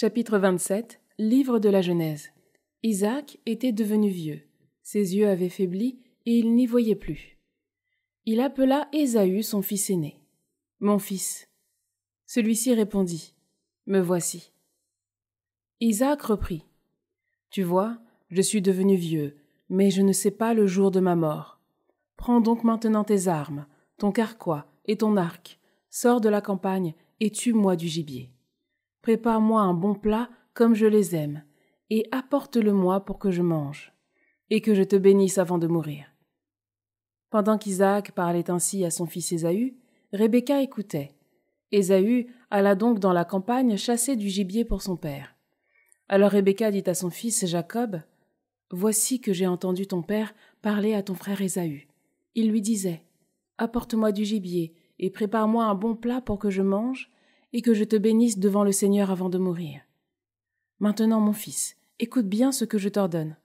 Chapitre 27. Livre de la Genèse. Isaac était devenu vieux. Ses yeux avaient faibli et il n'y voyait plus. Il appela Ésaü, son fils aîné. « Mon fils. » Celui-ci répondit. « Me voici. » Isaac reprit. « Tu vois, je suis devenu vieux, mais je ne sais pas le jour de ma mort. Prends donc maintenant tes armes, ton carquois et ton arc, sors de la campagne et tue-moi du gibier. Prépare-moi un bon plat comme je les aime, et apporte-le-moi pour que je mange, et que je te bénisse avant de mourir. » Pendant qu'Isaac parlait ainsi à son fils Ésaü, Rebecca écoutait. Ésaü alla donc dans la campagne chasser du gibier pour son père. Alors Rebecca dit à son fils Jacob, « Voici que j'ai entendu ton père parler à ton frère Ésaü. Il lui disait, « Apporte-moi du gibier, et prépare-moi un bon plat pour que je mange, et que je te bénisse devant le Seigneur avant de mourir. Maintenant, mon fils, écoute bien ce que je t'ordonne.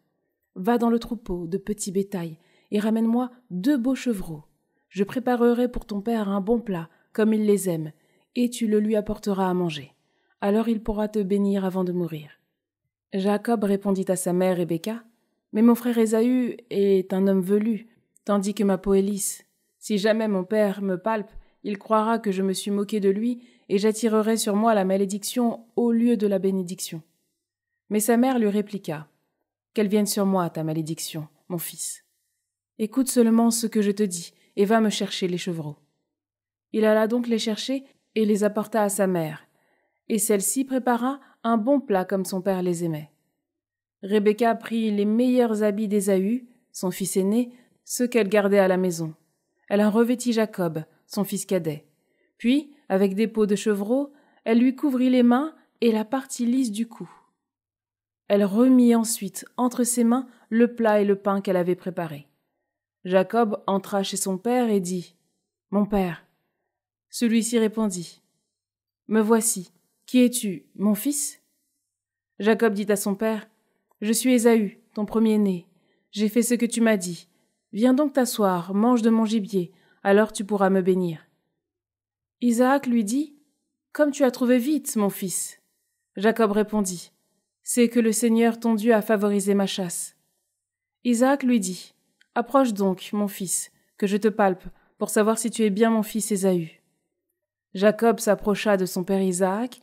Va dans le troupeau de petits bétail et ramène-moi 2 beaux chevreaux. Je préparerai pour ton père un bon plat, comme il les aime, et tu le lui apporteras à manger. Alors il pourra te bénir avant de mourir. » Jacob répondit à sa mère Rebecca, « Mais mon frère Ésaü est un homme velu, tandis que ma peau est lisse. Si jamais mon père me palpe, il croira que je me suis moqué de lui, et j'attirerai sur moi la malédiction au lieu de la bénédiction. » Mais sa mère lui répliqua, « Qu'elle vienne sur moi, ta malédiction, mon fils. Écoute seulement ce que je te dis, et va me chercher les chevreaux. » Il alla donc les chercher et les apporta à sa mère, et celle-ci prépara un bon plat comme son père les aimait. Rebecca prit les meilleurs habits d'Ésaü, son fils aîné, ceux qu'elle gardait à la maison. Elle en revêtit Jacob, son fils cadet. Puis, avec des peaux de chevreau, elle lui couvrit les mains et la partie lisse du cou. Elle remit ensuite entre ses mains le plat et le pain qu'elle avait préparés. Jacob entra chez son père et dit, « Mon père. » Celui-ci répondit, « Me voici. Qui es-tu, mon fils ?» Jacob dit à son père, « Je suis Ésaü, ton premier-né. J'ai fait ce que tu m'as dit. Viens donc t'asseoir, mange de mon gibier, alors tu pourras me bénir. » Isaac lui dit, « Comme tu as trouvé vite, mon fils. » Jacob répondit, « C'est que le Seigneur ton Dieu a favorisé ma chasse. » Isaac lui dit, « Approche donc, mon fils, que je te palpe, pour savoir si tu es bien mon fils Ésaü. » Jacob s'approcha de son père Isaac.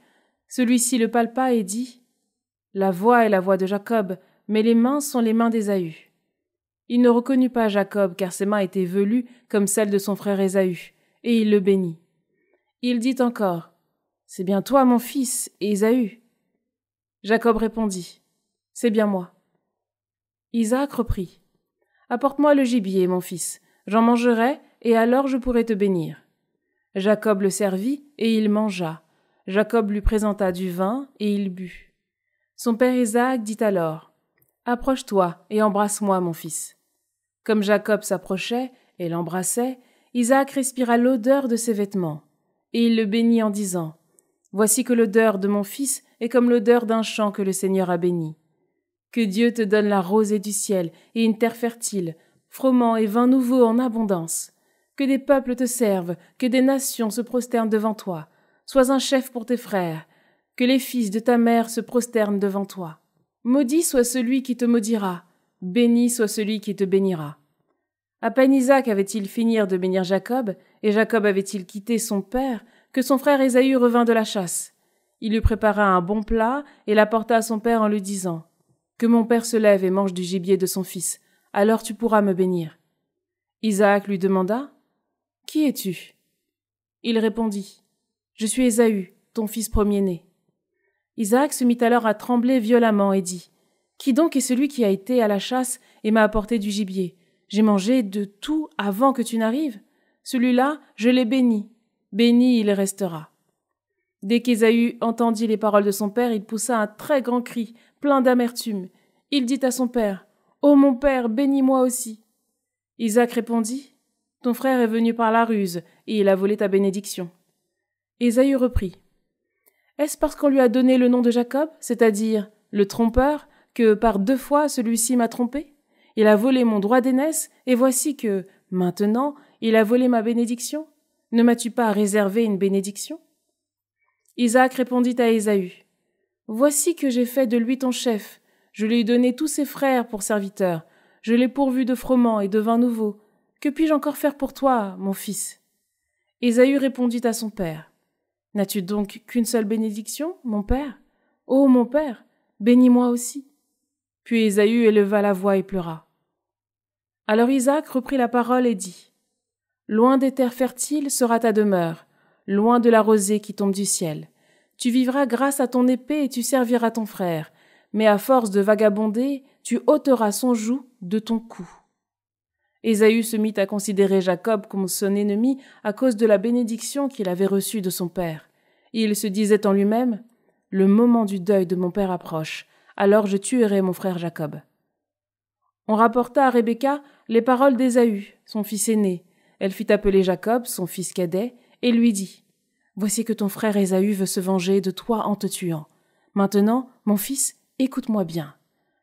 Celui-ci le palpa et dit, « La voix est la voix de Jacob, mais les mains sont les mains d'Ésaü. » Il ne reconnut pas Jacob, car ses mains étaient velues comme celles de son frère Ésaü, et il le bénit. Il dit encore, « C'est bien toi, mon fils, Ésaü. » Jacob répondit, « C'est bien moi. » Isaac reprit, « Apporte-moi le gibier, mon fils, j'en mangerai, et alors je pourrai te bénir. » Jacob le servit, et il mangea. Jacob lui présenta du vin, et il but. Son père Isaac dit alors, « Approche-toi et embrasse-moi, mon fils. » Comme Jacob s'approchait et l'embrassait, Isaac respira l'odeur de ses vêtements, et il le bénit en disant, « Voici que l'odeur de mon fils est comme l'odeur d'un champ que le Seigneur a béni. Que Dieu te donne la rosée du ciel et une terre fertile, froment et vin nouveau en abondance. Que des peuples te servent, que des nations se prosternent devant toi. Sois un chef pour tes frères, que les fils de ta mère se prosternent devant toi. Maudit soit celui qui te maudira, béni soit celui qui te bénira. » À peine Isaac avait-il fini de bénir Jacob, et Jacob avait-il quitté son père, que son frère Ésaü revint de la chasse. Il lui prépara un bon plat et l'apporta à son père en lui disant, « Que mon père se lève et mange du gibier de son fils, alors tu pourras me bénir. » Isaac lui demanda, « Qui es-tu » Il répondit, « Je suis Ésaü, ton fils premier-né. » Isaac se mit alors à trembler violemment et dit, « Qui donc est celui qui a été à la chasse et m'a apporté du gibier ? J'ai mangé de tout avant que tu n'arrives. Celui-là, je l'ai béni. Béni il restera. » Dès qu'Ésaü entendit les paroles de son père, il poussa un très grand cri, plein d'amertume. Il dit à son père, « Ô mon père, bénis-moi aussi. » Isaac répondit, « Ton frère est venu par la ruse, et il a volé ta bénédiction. » Ésaü reprit, « Est-ce parce qu'on lui a donné le nom de Jacob, c'est-à-dire le trompeur, que par 2 fois celui-ci m'a trompé? Il a volé mon droit d'aînesse, et voici que, maintenant, il a volé ma bénédiction. Ne m'as-tu pas réservé une bénédiction ?» Isaac répondit à Ésaü, « Voici que j'ai fait de lui ton chef. Je lui ai donné tous ses frères pour serviteurs. Je l'ai pourvu de froment et de vin nouveau. Que puis-je encore faire pour toi, mon fils ?» Ésaü répondit à son père. « N'as-tu donc qu'une seule bénédiction, mon père ? Ô mon père, bénis-moi aussi. » Puis Ésaü éleva la voix et pleura. Alors Isaac reprit la parole et dit : « Loin des terres fertiles sera ta demeure, loin de la rosée qui tombe du ciel. Tu vivras grâce à ton épée et tu serviras ton frère, mais à force de vagabonder, tu ôteras son joug de ton cou. » Ésaü se mit à considérer Jacob comme son ennemi à cause de la bénédiction qu'il avait reçue de son père. Il se disait en lui-même : « Le moment du deuil de mon père approche, alors je tuerai mon frère Jacob. » On rapporta à Rebecca les paroles d'Ésaü, son fils aîné. Elle fit appeler Jacob, son fils cadet, et lui dit : « Voici que ton frère Ésaü veut se venger de toi en te tuant. Maintenant, mon fils, écoute-moi bien.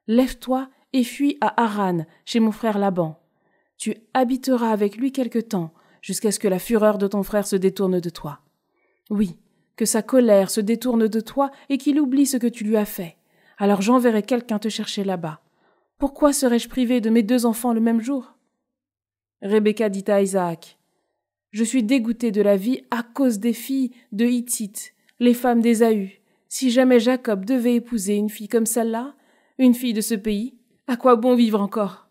Lève-toi et fuis à Haran, chez mon frère Laban. Tu habiteras avec lui quelque temps, jusqu'à ce que la fureur de ton frère se détourne de toi. Oui, que sa colère se détourne de toi et qu'il oublie ce que tu lui as fait. Alors j'enverrai quelqu'un te chercher là-bas. Pourquoi serais-je privée de mes 2 enfants le même jour ?» Rebecca dit à Isaac : « Je suis dégoûtée de la vie à cause des filles de Hittites, les femmes d'Ésaü. Si jamais Jacob devait épouser une fille comme celle-là, une fille de ce pays, à quoi bon vivre encore ?